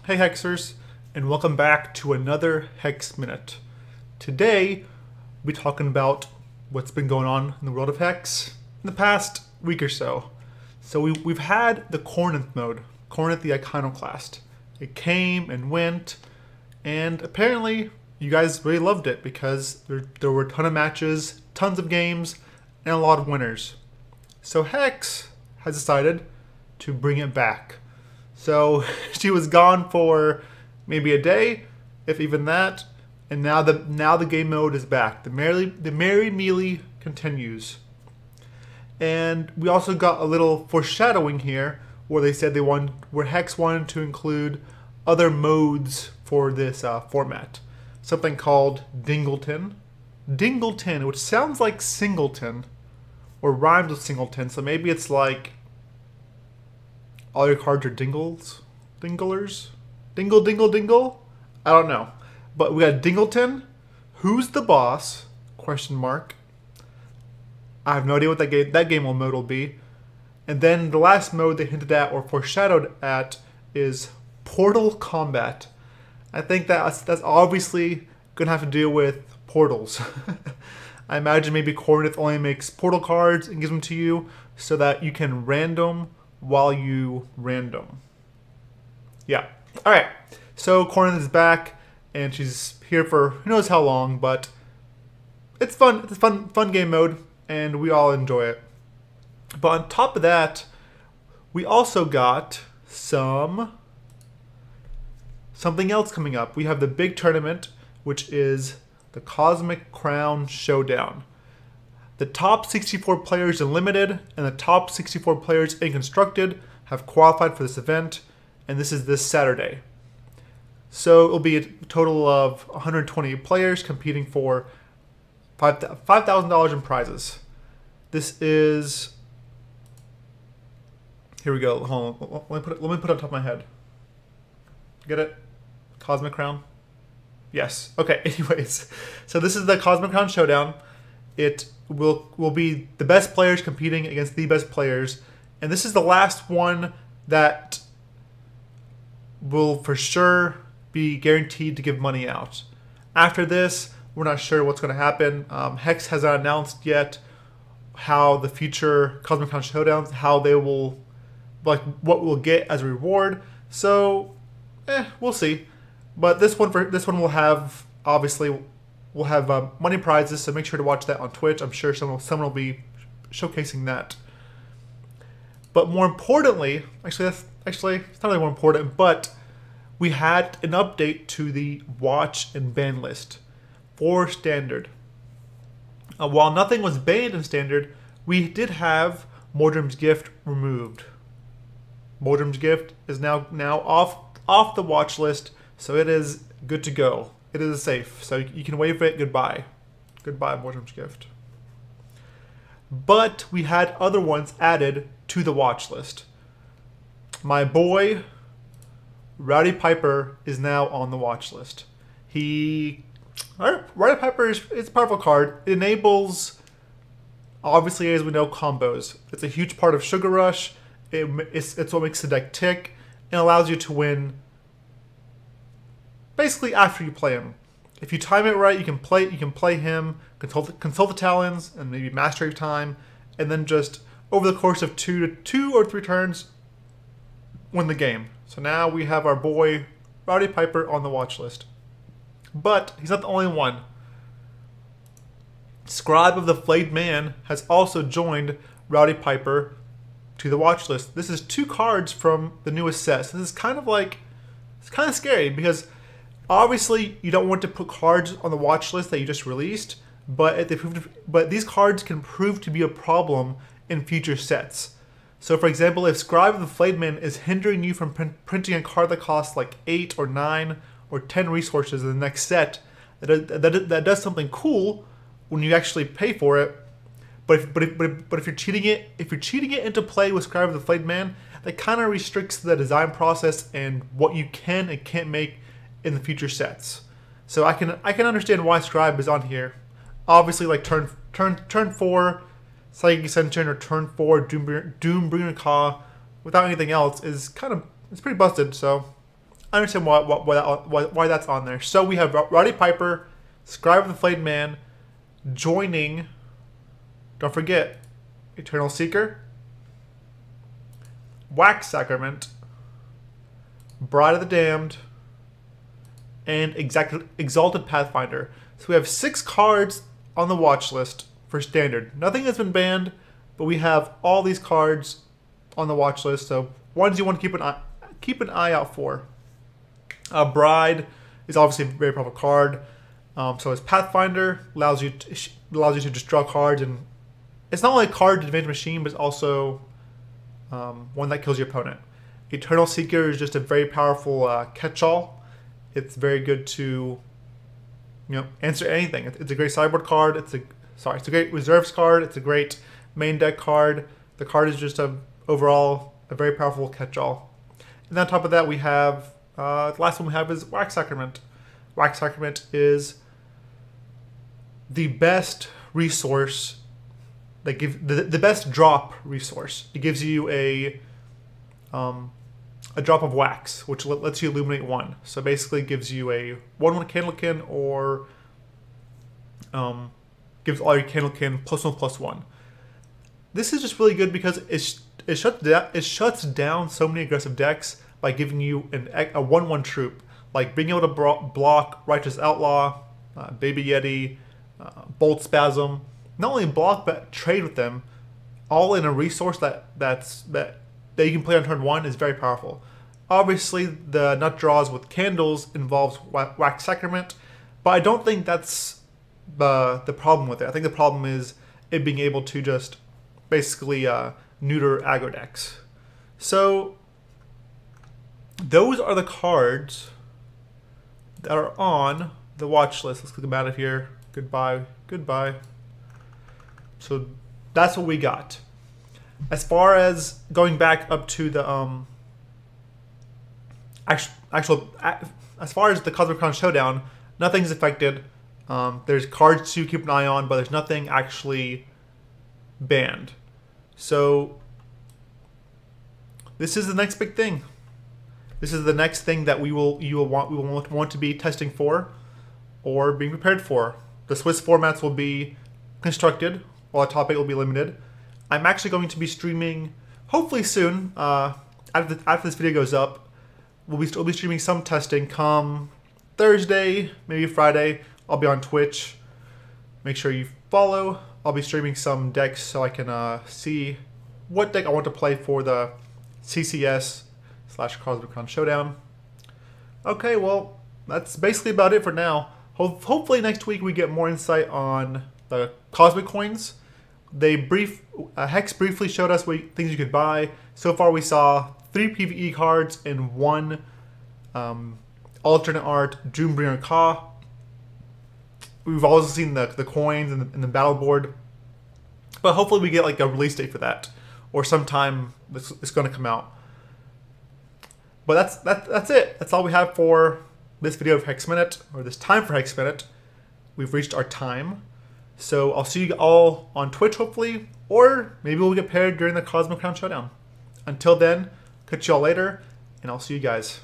Hey Hexers, and welcome back to another Hex Minute. Today, we'll be talking about what's been going on in the world of Hex in the past week or so. So we've had the Corinth mode, Corinth the Iconoclast. It came and went, and apparently you guys really loved it because there were a ton of matches, tons of games, and a lot of winners. So Hex has decided to bring it back. So she was gone for maybe a day, if even that, and now the game mode is back. The Merry Melee continues. And we also got a little foreshadowing here where they said where Hex wanted to include other modes for this format. Something called Dingleton. Dingleton, which sounds like Singleton, or rhymes with Singleton, so maybe it's like all your cards are dinglers? Dingle, dingle, dingle? I don't know. But we got Dingleton. Who's the boss? Question mark. I have no idea what that game mode will be. And then the last mode they hinted at or foreshadowed at is Portal Combat. I think that's obviously going to have to deal with portals. I imagine maybe Corinth only makes portal cards and gives them to you so that you can random while you random. Yeah. Alright. So Corinth is back and she's here for who knows how long, but it's fun. It's a fun game mode and we all enjoy it. But on top of that, we also got something else coming up. We have the big tournament, which is the Cosmic Crown Showdown. The top 64 players in Limited and the top 64 players in Constructed have qualified for this event, and this is this Saturday. So it'll be a total of 120 players competing for $5,000 in prizes. This is... Here we go. Hold on. Let me put it on top of my head. Get it? Cosmic Crown? Yes. Okay, anyways. So this is the Cosmic Crown Showdown. It will be the best players competing against the best players. And this is the last one that will for sure be guaranteed to give money out. After this, we're not sure what's going to happen. Hex has not announced yet how the future Cosmic Crown Showdowns, how they will, like what we'll get as a reward. So, we'll see. But this one will have, obviously, we'll have money prizes, so make sure to watch that on Twitch. I'm sure someone will be showcasing that. But more importantly, it's not really more important, but we had an update to the watch and ban list for Standard. While nothing was banned in Standard, we did have Mordrim's Gift removed. Mordrim's Gift is now off the watch list, so it is good to go. It is safe, so you can wave it goodbye. Goodbye, Mordrim's Gift. But we had other ones added to the watch list. My boy, Rowdy Piper, is now on the watch list. Rowdy Piper is a powerful card. It enables, obviously, as we know, combos. It's a huge part of Sugar Rush. It's what makes the deck tick and allows you to win basically after you play him. If you time it right, you can play him, consult the Talons, and maybe Mastery of Time, and then just over the course of two or three turns, win the game. So now we have our boy Rowdy Piper on the watch list. But he's not the only one. Scribe of the Flayed Man has also joined Rowdy Piper to the watch list. This is 2 cards from the newest set. So this is kind of scary because obviously you don't want to put cards on the watch list that you just released, but these cards can prove to be a problem in future sets. So for example, if Scribe of the Flayed Man is hindering you from printing a card that costs like 8 or 9 or 10 resources in the next set, that does something cool when you actually pay for it. But if you're cheating it into play with Scribe of the Flayed Man, that kind of restricts the design process and what you can and can't make in the future sets. So I can understand why Scribe is on here. Obviously, like turn 4 Psychic Ascension or turn 4 Doombringer Ka without anything else is it's pretty busted. So understand why that's on there. So we have Roddy Piper, Scribe of the Flayed Man, joining, don't forget, Eternal Seeker, Wax Sacrament, Bride of the Damned, and Exalted Pathfinder. So we have 6 cards on the watch list for standard. Nothing has been banned, but we have all these cards on the watch list. So ones you want to keep an eye out for. Bride is obviously a very powerful card. So is Pathfinder, allows you to just draw cards, and it's not only a card advantage machine, but it's also one that kills your opponent. Eternal Seeker is just a very powerful catch-all. It's very good to, answer anything. It's a great sideboard card. It's a great reserves card. It's a great main deck card. The card is just overall a very powerful catch-all. And on top of that, we have the last one we have is Wax Sacrament. Wax Sacrament is the best resource that gives the best drop resource. It gives you a drop of wax, which lets you illuminate 1. So basically gives you a 1/1 Candlekin, or gives all your Candlekin +1/+1. This is just really good because it shuts down so many aggressive decks by giving you a 1/1 troop, like being able to block Righteous Outlaw, Baby Yeti, Bolt Spasm. Not only block, but trade with them, all in a resource that you can play on turn 1 is very powerful. Obviously, the nut draws with candles involves Wax Sacrament, but I don't think that's the problem with it. I think the problem is it being able to just basically neuter aggro decks. So those are the cards that are on the watch list. Let's click them out of here. Goodbye. So that's what we got. As far as going back up to the as far as the Cosmic Crown Showdown, nothing's affected. There's cards to keep an eye on, but there's nothing actually banned. So this is the next big thing. This is the next thing that we will want to be testing for or being prepared for. The Swiss formats will be constructed, while the topic will be limited. I'm actually going to be streaming, hopefully soon, after this video goes up. We'll be streaming some testing come Thursday, maybe Friday. I'll be on Twitch. Make sure you follow. I'll be streaming some decks so I can see what deck I want to play for the CCS/Cosmic Crown Showdown. Okay, well, that's basically about it for now. Hopefully next week we get more insight on the Cosmic Coins. Hex briefly showed us things you could buy. So far we saw 3 PvE cards and 1 alternate art Doombringer Ka. We've also seen the coins and the battle board. But hopefully we get like a release date for that, or sometime it's going to come out. But that's it. That's all we have for this video of Hex Minute, or this time for Hex Minute. We've reached our time. So I'll see you all on Twitch, hopefully, or maybe we'll get paired during the Cosmic Crown Showdown. Until then, catch y'all later, and I'll see you guys.